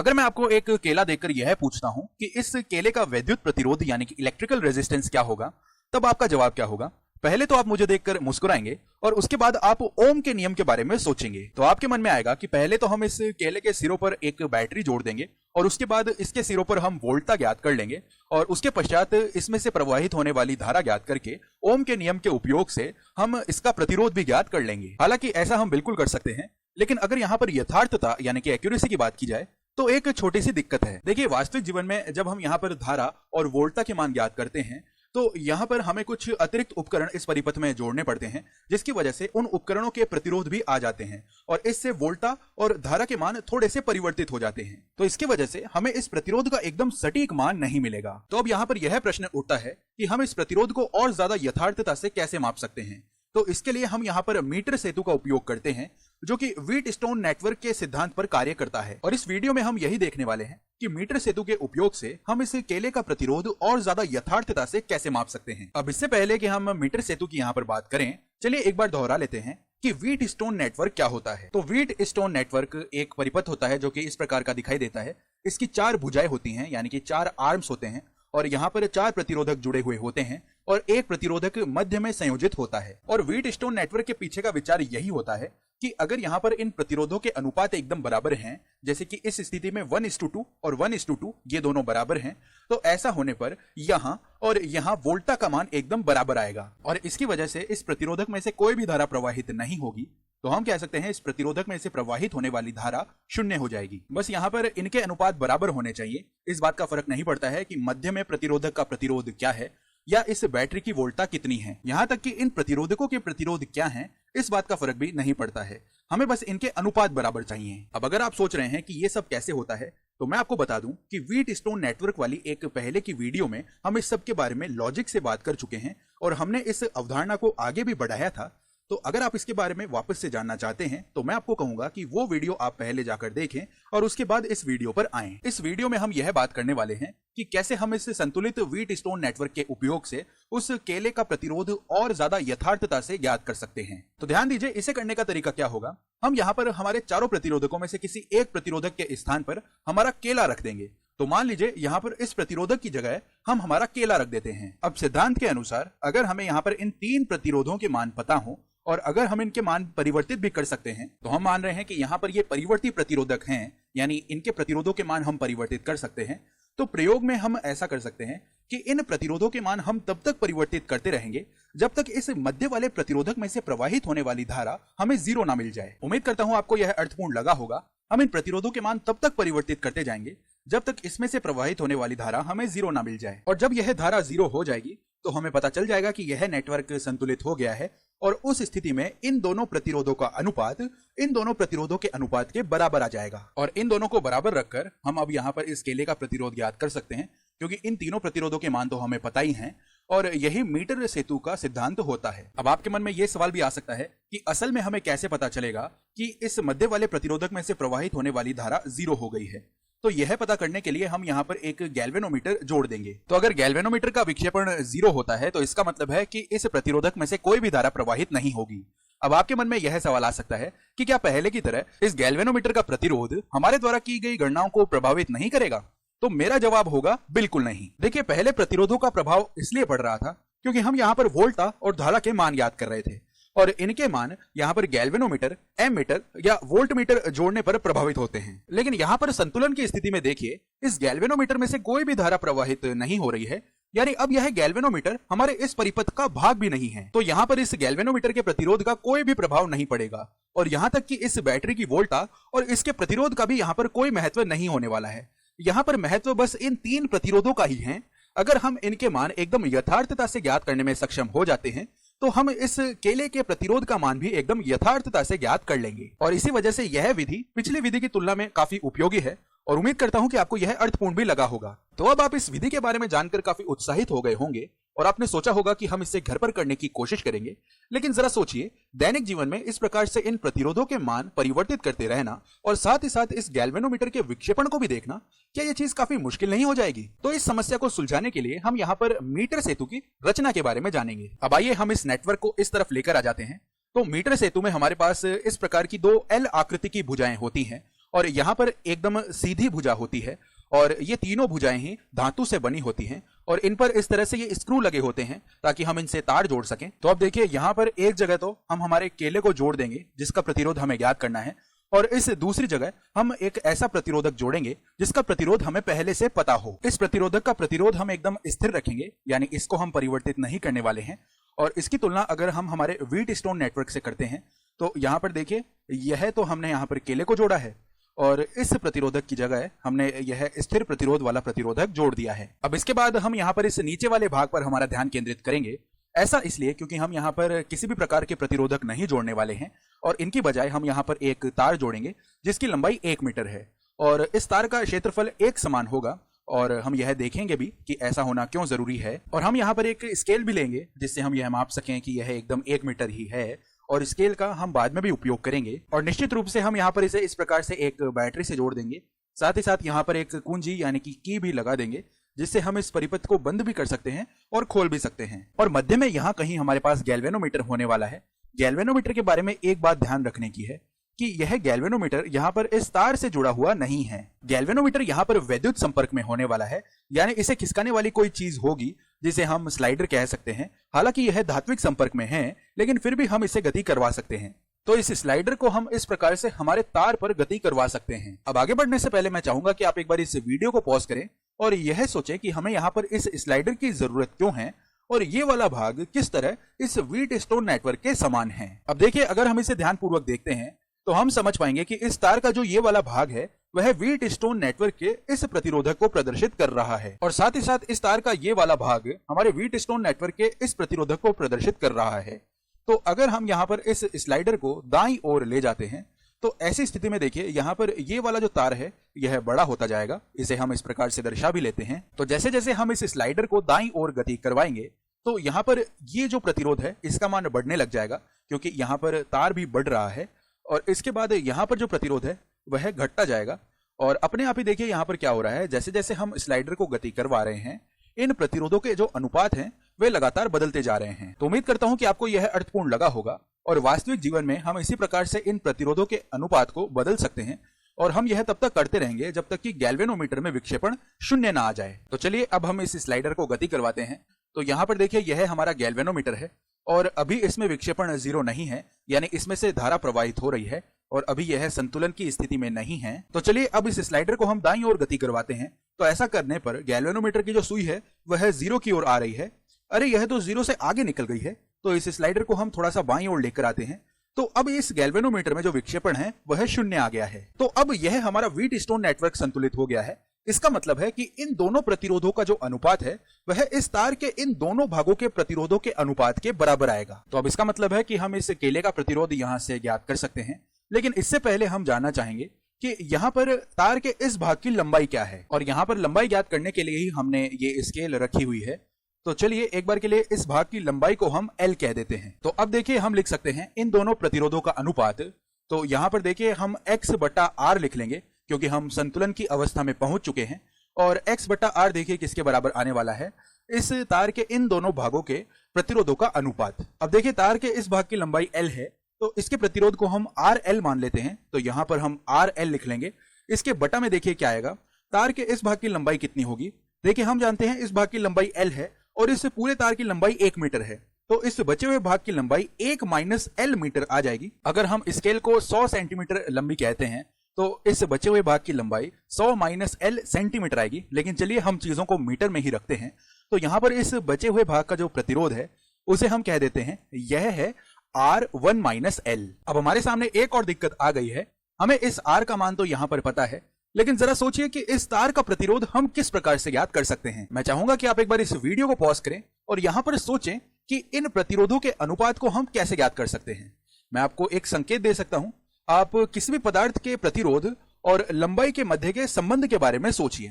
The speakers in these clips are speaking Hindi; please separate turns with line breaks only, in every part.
अगर मैं आपको एक केला देखकर यह पूछता हूं कि इस केले का वैद्युत प्रतिरोध यानी कि इलेक्ट्रिकल रेजिस्टेंस क्या होगा, तब आपका जवाब क्या होगा? पहले तो आप मुझे देखकर मुस्कुराएंगे और उसके बाद आप ओम के नियम के बारे में सोचेंगे। तो आपके मन में आएगा कि पहले तो हम इस केले के सिरों पर एक बैटरी जोड़ देंगे और उसके बाद इसके सिरों पर हम वोल्टता ज्ञात कर लेंगे और उसके पश्चात इसमें से प्रवाहित होने वाली धारा ज्ञात करके ओम के नियम के उपयोग से हम इसका प्रतिरोध भी ज्ञात कर लेंगे। हालांकि ऐसा हम बिल्कुल कर सकते हैं, लेकिन अगर यहाँ पर यथार्थता यानी कि एक्यूरेसी की बात की जाए तो एक छोटी सी दिक्कत है। देखिए, वास्तविक जीवन में जब हम यहाँ पर धारा और वोल्टता के मान ज्ञात करते हैं तो यहाँ पर हमें कुछ अतिरिक्त उपकरण इस परिपथ में जोड़ने पड़ते हैं, जिसकी वजह से उन उपकरणों के प्रतिरोध भी आ जाते हैं और इससे वोल्टता और धारा के मान थोड़े से परिवर्तित हो जाते हैं। तो इसकी वजह से हमें इस प्रतिरोध का एकदम सटीक मान नहीं मिलेगा। तो अब यहाँ पर यह प्रश्न उठता है कि हम इस प्रतिरोध को और ज्यादा यथार्थता से कैसे माप सकते हैं। तो इसके लिए हम यहाँ पर मीटर सेतु का उपयोग करते हैं, जो कि व्हीटस्टोन नेटवर्क के सिद्धांत पर कार्य करता है। और इस वीडियो में हम यही देखने वाले हैं कि मीटर सेतु के उपयोग से हम इस केले का प्रतिरोध और ज्यादा यथार्थता से कैसे माप सकते हैं। अब इससे पहले कि हम मीटर सेतु की यहाँ पर बात करें, चलिए एक बार दोहरा लेते हैं कि व्हीटस्टोन नेटवर्क क्या होता है। तो व्हीटस्टोन नेटवर्क एक परिपथ होता है जो कि इस प्रकार का दिखाई देता है। इसकी 4 भुजाएं होती हैं, यानी कि 4 आर्म्स होते हैं और यहाँ पर 4 प्रतिरोधक जुड़े हुए होते हैं और एक प्रतिरोधक मध्य में संयोजित होता है। और व्हीटस्टोन नेटवर्क के पीछे का विचार यही होता है कि अगर यहाँ पर इन प्रतिरोधों के अनुपात एकदम बराबर हैं, जैसे कि इस स्थिति में 1:2 और 1:2 ये दोनों बराबर हैं, तो ऐसा होने पर यहाँ और यहाँ वोल्टता का मान एकदम बराबर आएगा और इसकी वजह से इस प्रतिरोधक में से कोई भी धारा प्रवाहित नहीं होगी। तो हम कह सकते हैं इस प्रतिरोधक में से प्रवाहित होने वाली धारा 0 हो जाएगी। बस यहाँ पर इनके अनुपात बराबर होने चाहिए। इस बात का फर्क नहीं पड़ता है कि मध्य में प्रतिरोधक का प्रतिरोध क्या है या इस बैटरी की वोल्टता कितनी है। यहाँ तक कि इन प्रतिरोधकों के प्रतिरोध क्या हैं, इस बात का फर्क भी नहीं पड़ता है। हमें बस इनके अनुपात बराबर चाहिए। अब अगर आप सोच रहे हैं कि ये सब कैसे होता है, तो मैं आपको बता दूं कि व्हीटस्टोन नेटवर्क वाली एक पहले की वीडियो में हम इस सब के बारे में लॉजिक से बात कर चुके हैं और हमने इस अवधारणा को आगे भी बढ़ाया था। तो अगर आप इसके बारे में वापस से जानना चाहते हैं तो मैं आपको कहूंगा कि वो वीडियो आप पहले जाकर देखें और उसके बाद इस वीडियो पर आएं। इस वीडियो में हम यह बात करने वाले हैं कि कैसे हम इस संतुलित व्हीटस्टोन नेटवर्क के उपयोग से उस केले का प्रतिरोध और ज्यादा यथार्थता से ज्ञात कर सकते हैं। तो ध्यान दीजिए, इसे करने का तरीका क्या होगा। हम यहाँ पर हमारे चारों प्रतिरोधकों में से किसी एक प्रतिरोधक के स्थान पर हमारा केला रख देंगे। तो मान लीजिए यहाँ पर इस प्रतिरोधक की जगह हम हमारा केला रख देते हैं। अब सिद्धांत के अनुसार अगर हमें यहाँ पर इन 3 प्रतिरोधों के मान पता हो और अगर हम इनके मान परिवर्तित भी कर सकते हैं, तो हम मान रहे हैं कि यहाँ पर ये परिवर्ती प्रतिरोधक हैं, यानी इनके प्रतिरोधों के मान हम परिवर्तित कर सकते हैं। तो प्रयोग में हम ऐसा कर सकते हैं कि इन प्रतिरोधों के मान हम तब तक परिवर्तित करते रहेंगे जब तक इस मध्य वाले प्रतिरोधक में से प्रवाहित होने वाली धारा हमें 0 ना मिल जाए। उम्मीद करता हूं आपको यह अर्थपूर्ण लगा होगा। हम इन प्रतिरोधों के मान तब तक परिवर्तित करते जाएंगे जब तक इसमें से प्रवाहित होने वाली धारा हमें 0 ना मिल जाए, और जब यह धारा 0 हो जाएगी तो हमें पता चल जाएगा कि यह नेटवर्क संतुलित हो गया है और उस स्थिति में इन दोनों प्रतिरोधों का अनुपात इन दोनों प्रतिरोधों के अनुपात के बराबर आ जाएगा। और इन दोनों को बराबर रखकर हम अब यहाँ पर इस केले का प्रतिरोध ज्ञात कर सकते हैं, क्योंकि इन तीनों प्रतिरोधों के मान तो हमें पता ही हैं और यही मीटर सेतु का सिद्धांत होता है। अब आपके मन में यह सवाल भी आ सकता है कि असल में हमें कैसे पता चलेगा कि इस मध्य वाले प्रतिरोधक में से प्रवाहित होने वाली धारा 0 हो गई है। तो यह पता करने के लिए हम यहाँ पर एक गैल्वेनोमीटर जोड़ देंगे। तो अगर गैल्वेनोमीटर का विक्षेपण 0 होता है तो इसका मतलब है कि इस प्रतिरोधक में से कोई भी धारा प्रवाहित नहीं होगी। अब आपके मन में यह सवाल आ सकता है कि क्या पहले की तरह इस गैल्वेनोमीटर का प्रतिरोध हमारे द्वारा की गई गणनाओं को प्रभावित नहीं करेगा? तो मेरा जवाब होगा बिल्कुल नहीं। देखिए, पहले प्रतिरोधों का प्रभाव इसलिए पड़ रहा था क्योंकि हम यहाँ पर वोल्टता और धारा के मान याद कर रहे थे और इनके मान यहाँ पर गैल्वेनोमीटर, एमीटर या वोल्टमीटर जोड़ने पर प्रभावित होते हैं। लेकिन यहाँ पर संतुलन की स्थिति में देखिए, इस गैल्वेनोमीटर में से कोई भी धारा प्रवाहित नहीं हो रही है, यानी अब यह गैल्वेनोमीटर हमारे इस परिपथ का भाग भी नहीं है। तो यहाँ पर इस गैल्वेनोमीटर के प्रतिरोध का कोई भी प्रभाव नहीं पड़ेगा और यहाँ तक कि इस बैटरी की वोल्टता और इसके प्रतिरोध का भी यहाँ पर कोई महत्व नहीं होने वाला है। यहाँ पर महत्व बस इन 3 प्रतिरोधों का ही है। अगर हम इनके मान एकदम यथार्थता से ज्ञात करने में सक्षम हो जाते हैं तो हम इस केले के प्रतिरोध का मान भी एकदम यथार्थता से ज्ञात कर लेंगे और इसी वजह से यह विधि पिछली विधि की तुलना में काफी उपयोगी है और उम्मीद करता हूं कि आपको यह अर्थपूर्ण भी लगा होगा। तो अब आप इस विधि के बारे में जानकर काफी उत्साहित हो गए होंगे और आपने सोचा होगा कि हम इसे घर पर करने की कोशिश करेंगे। लेकिन जरा सोचिए, दैनिक जीवन में इस प्रकार से इन प्रतिरोधों के मान परिवर्तित करते रहना और साथ ही साथ इस गैल्वेनोमीटर के विक्षेपण को भी देखना, क्या यह चीज काफी मुश्किल नहीं हो जाएगी? तो इस समस्या को सुलझाने के लिए हम यहाँ पर मीटर सेतु की रचना के बारे में जानेंगे। अब आइए हम इस नेटवर्क को इस तरफ लेकर आ जाते हैं। तो मीटर सेतु में हमारे पास इस प्रकार की 2 एल आकृति की भुजाएं होती हैं और यहाँ पर एकदम सीधी भुजा होती है और ये तीनों भुजाएं ही धातु से बनी होती हैं और इन पर इस तरह से ये स्क्रू लगे होते हैं ताकि हम इनसे तार जोड़ सकें। तो अब देखिए यहाँ पर एक जगह तो हम हमारे केले को जोड़ देंगे जिसका प्रतिरोध हमें ज्ञात करना है, और इस दूसरी जगह हम एक ऐसा प्रतिरोधक जोड़ेंगे जिसका प्रतिरोध हमें पहले से पता हो। इस प्रतिरोधक का प्रतिरोध हम एकदम स्थिर रखेंगे, यानी इसको हम परिवर्तित नहीं करने वाले हैं। और इसकी तुलना अगर हम हमारे व्हीटस्टोन नेटवर्क से करते हैं तो यहाँ पर देखिए यह तो हमने यहाँ पर केले को जोड़ा है और इस प्रतिरोधक की जगह हमने यह स्थिर प्रतिरोध वाला प्रतिरोधक जोड़ दिया है। अब इसके बाद हम यहाँ पर इस नीचे वाले भाग पर हमारा ध्यान केंद्रित करेंगे। ऐसा इसलिए क्योंकि हम यहाँ पर किसी भी प्रकार के प्रतिरोधक नहीं जोड़ने वाले हैं और इनकी बजाय हम यहाँ पर एक तार जोड़ेंगे जिसकी लंबाई 1 मीटर है और इस तार का क्षेत्रफल एक समान होगा। और हम यह देखेंगे भी कि ऐसा होना क्यों जरूरी है। और हम यहाँ पर एक स्केल भी लेंगे जिससे हम यह माप सकें कि यह एकदम 1 मीटर ही है, और स्केल का हम बाद में भी उपयोग करेंगे। और निश्चित रूप से हम यहाँ पर इसे इस प्रकार से एक बैटरी से जोड़ देंगे, साथ ही साथ यहाँ पर एक कुंजी यानी कि की भी लगा देंगे जिससे हम इस परिपथ को बंद भी कर सकते हैं और खोल भी सकते हैं। और मध्य में यहाँ कहीं हमारे पास गैल्वेनोमीटर होने वाला है। गैल्वेनोमीटर के बारे में एक बात ध्यान रखने की है कि यह गैल्वेनोमीटर यहाँ पर इस तार से जुड़ा हुआ नहीं है। गैल्वेनोमीटर यहाँ पर वैद्युत संपर्क में होने वाला है, यानी इसे खिसकाने वाली कोई चीज होगी जिसे हम स्लाइडर कह सकते हैं। हालांकि यह धात्विक संपर्क में है लेकिन फिर भी हम इसे गति करवा सकते हैं। तो इस स्लाइडर को हम इस प्रकार से हमारे तार पर गति करवा सकते हैं। अब आगे बढ़ने से पहले मैं चाहूंगा कि आप एक बार इस वीडियो को पॉज करें और यह सोचें कि हमें यहाँ पर इस स्लाइडर की जरूरत क्यों है और ये वाला भाग किस तरह इस व्हीटस्टोन नेटवर्क के समान है। अब देखिए अगर हम इसे ध्यानपूर्वक देखते हैं तो हम समझ पाएंगे कि इस तार का जो ये वाला भाग है वह व्हीटस्टोन नेटवर्क के इस प्रतिरोधक को प्रदर्शित कर रहा है और साथ ही साथ इस तार का ये वाला भाग हमारे व्हीटस्टोन नेटवर्क के इस प्रतिरोधक को प्रदर्शित कर रहा है। तो अगर हम यहाँ पर इस स्लाइडर को दाईं ओर ले जाते हैं तो ऐसी स्थिति में देखिए यहाँ पर ये वाला जो तार है यह बड़ा होता जाएगा। इसे हम इस प्रकार से दर्शा भी लेते हैं। तो जैसे जैसे हम इस स्लाइडर को दाईं ओर गति करवाएंगे तो यहाँ पर ये जो प्रतिरोध है इसका मान बढ़ने लग जाएगा क्योंकि यहाँ पर तार भी बढ़ रहा है और इसके बाद यहाँ पर जो प्रतिरोध है वह घटता जाएगा। और अपने आप ही देखिए यहाँ पर क्या हो रहा है, जैसे जैसे हम स्लाइडर को गति करवा रहे हैं इन प्रतिरोधों के जो अनुपात हैं वे लगातार बदलते जा रहे हैं। तो उम्मीद करता हूं कि आपको यह अर्थपूर्ण लगा होगा और वास्तविक जीवन में हम इसी प्रकार से इन प्रतिरोधों के अनुपात को बदल सकते हैं और हम यह तब तक करते रहेंगे जब तक कि गैल्वेनोमीटर में विक्षेपण शून्य ना आ जाए। तो चलिए अब हम इस स्लाइडर को गति करवाते हैं। तो यहाँ पर देखिए यह हमारा गैल्वेनोमीटर है और अभी इसमें विक्षेपण 0 नहीं है, यानी इसमें से धारा प्रवाहित हो रही है और अभी यह संतुलन की स्थिति में नहीं है। तो चलिए अब इस स्लाइडर को हम दाईं ओर गति करवाते हैं। तो ऐसा करने पर गैल्वेनोमीटर की जो सुई है वह 0 की ओर आ रही है। अरे यह तो 0 से आगे निकल गई है। तो इस स्लाइडर को हम थोड़ा सा बाईं ओर लेकर आते हैं। तो अब इस गैल्वेनोमीटर में जो विक्षेपण है वह 0 आ गया है। तो अब यह हमारा व्हीटस्टोन नेटवर्क संतुलित हो गया है। इसका मतलब है कि इन दोनों प्रतिरोधों का जो अनुपात है वह इस तार के इन दोनों भागों के प्रतिरोधों के अनुपात के बराबर आएगा। तो अब इसका मतलब है कि हम इस केले का प्रतिरोध यहां से ज्ञात कर सकते हैं। लेकिन इससे पहले हम जानना चाहेंगे कि यहाँ पर तार के इस भाग की लंबाई क्या है, और यहाँ पर लंबाई ज्ञात करने के लिए ही हमने ये स्केल रखी हुई है। तो चलिए एक बार के लिए इस भाग की लंबाई को हम L कह देते हैं। तो अब देखिए हम लिख सकते हैं इन दोनों प्रतिरोधों का अनुपात। तो यहाँ पर देखिए हम x बटा r लिख लेंगे क्योंकि हम संतुलन की अवस्था में पहुंच चुके हैं। और x बटा r देखिए किसके बराबर आने वाला है, इस तार के इन दोनों भागों के प्रतिरोधों का अनुपात। अब देखिए तार के इस भाग की लंबाई L है तो इसके प्रतिरोध को हम RL मान लेते हैं। तो यहां पर हम RL लिख लेंगे। इसके बटा में देखिए क्या आएगा, तार के इस भाग की लंबाई कितनी होगी। देखिए हम जानते हैं इस भाग की लंबाई L है और इस पूरे तार की लंबाई 1 मीटर है। तो इस बचे हुए भाग की लंबाई 1 माइनस L मीटर आ जाएगी। अगर हम स्केल को 100 सेंटीमीटर लंबी कहते हैं तो इस बचे हुए भाग की लंबाई 100 माइनस L सेंटीमीटर आएगी। लेकिन चलिए हम चीजों को मीटर में ही रखते हैं। तो यहां पर इस बचे हुए भाग का जो प्रतिरोध है उसे हम कह देते हैं यह है R1 माइनस L। अब हमारे सामने एक और दिक्कत आ गई है। हमें इस R का मान तो यहां पर पता है, लेकिन जरा सोचिए कि इस तार का प्रतिरोध हम किस प्रकार से ज्ञात कर सकते हैं। मैं चाहूंगा कि आप एक बार इस वीडियो को पॉज करें और यहां पर सोचें कि इन प्रतिरोधों के अनुपात को हम कैसे ज्ञात कर सकते हैं। मैं आपको एक संकेत दे सकता हूं। आप किसी भी पदार्थ के प्रतिरोध और लंबाई के मध्य के संबंध के बारे में सोचिए।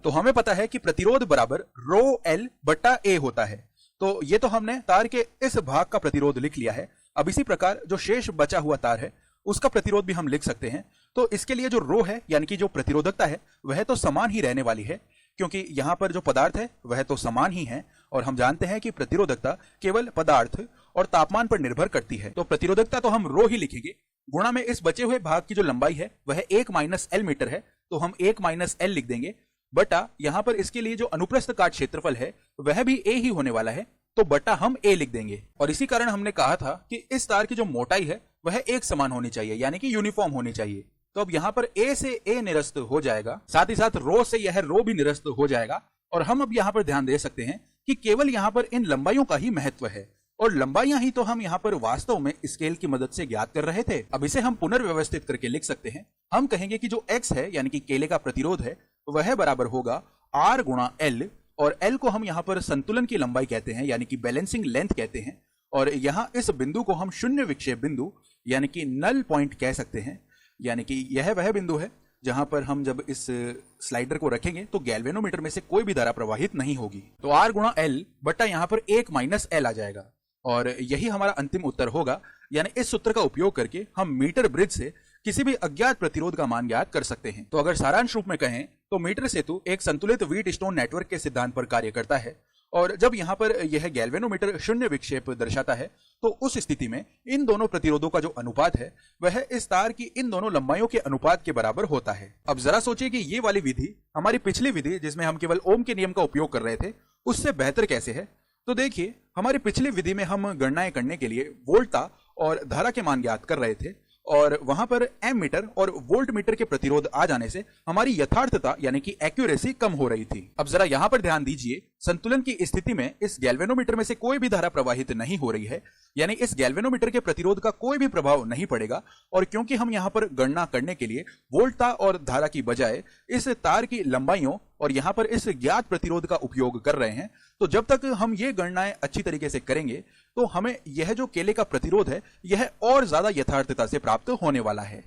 तो हमें पता है कि प्रतिरोध बराबर रो L बटा A होता है। तो ये तो हमने तार के इस भाग का प्रतिरोध लिख लिया है। अब इसी प्रकार जो शेष बचा हुआ तार है उसका प्रतिरोध भी हम लिख सकते हैं। तो इसके लिए जो रो है यानी कि जो प्रतिरोधकता है वह तो समान ही रहने वाली है, क्योंकि यहाँ पर जो पदार्थ है वह तो समान ही है और हम जानते हैं कि प्रतिरोधकता केवल पदार्थ और तापमान पर निर्भर करती है। तो प्रतिरोधकता तो हम रो ही लिखेंगे। गुणा में इस बचे हुए भाग की जो लंबाई है वह 1 माइनस एल मीटर है, तो हम 1 माइनस एल लिख देंगे, बटा यहां पर इसके लिए जो अनुप्रस्थ काट क्षेत्रफल है वह भी ए ही होने वाला है, तो बटा हम ए लिख देंगे। और इसी कारण हमने कहा था कि इस तार की जो मोटाई है वह एक समान होनी चाहिए, यानी कि यूनिफॉर्म होनी चाहिए। तो अब यहां पर ए से ए निरस्त हो जाएगा, साथ ही साथ रो से यह रो भी निरस्त हो जाएगा। और हम अब यहां पर ध्यान दे सकते हैं कि केवल यहां पर इन लंबाइयों का ही महत्व है, और लंबाइयां ही तो हम यहां पर वास्तव में स्केल की मदद से ज्ञात कर रहे थे। अब इसे हम पुनर्व्यवस्थित करके लिख सकते हैं। हम कहेंगे कि जो x है यानी कि केले का प्रतिरोध है वह बराबर होगा R गुणा L, और L को हम यहां पर संतुलन की लंबाई कहते हैं, यानी कि बैलेंसिंग लेंथ कहते हैं। और यहां इस बिंदु को हम शून्य विक्षेप बिंदु यानी कि नल पॉइंट कह सकते हैं, यानी कि यह वह बिंदु है जहां पर हम जब इस स्लाइडर को रखेंगे तो गैल्वेनोमीटर में से कोई भी धारा प्रवाहित नहीं होगी। तो R गुणा L बटा यहां पर 1 माइनस L आ जाएगा, और यही हमारा अंतिम उत्तर होगा। यानी इस सूत्र का उपयोग करके हम मीटर ब्रिज से किसी भी अज्ञात प्रतिरोध का मान ज्ञात कर सकते हैं। तो अगर सारांश रूप में कहें तो मीटर सेतु एक संतुलित व्हीट स्टोन नेटवर्क के सिद्धांत पर कार्य करता है, और जब यहां पर यह गैल्वेनोमीटर शून्य विक्षेप दर्शाता है तो उस स्थिति में इन दोनों प्रतिरोधों का जो अनुपात है वह इस तार की इन दोनों लंबाइयों के अनुपात के बराबर होता है। अब जरा सोचिए कि ये वाली विधि हमारी पिछली विधि जिसमें हम केवल ओम के नियम का उपयोग कर रहे थे उससे बेहतर कैसे है। तो देखिए, हमारी पिछली विधि में हम गणनाएं करने के लिए वोल्टा और धारा के मान ज्ञात कर रहे थे, और वहां पर एम मीटर और वोल्ट मीटर के प्रतिरोध आ जाने से हमारी यथार्थता यानी कि एक्यूरेसी कम हो रही थी। अब जरा यहां पर ध्यान दीजिए, संतुलन की स्थिति में इस गैल्वेनोमीटर में से कोई भी धारा प्रवाहित नहीं हो रही है, यानी इस गैल्वेनोमीटर के प्रतिरोध का कोई भी प्रभाव नहीं पड़ेगा। और क्योंकि हम यहां पर गणना करने के लिए वोल्टा और धारा की बजाय इस तार की लंबाइयों और यहां पर इस ज्ञात प्रतिरोध का उपयोग कर रहे हैं, तो जब तक हम ये गणनाएं अच्छी तरीके से करेंगे तो हमें यह जो केले का प्रतिरोध है यह और ज्यादा यथार्थता से प्राप्त होने वाला है।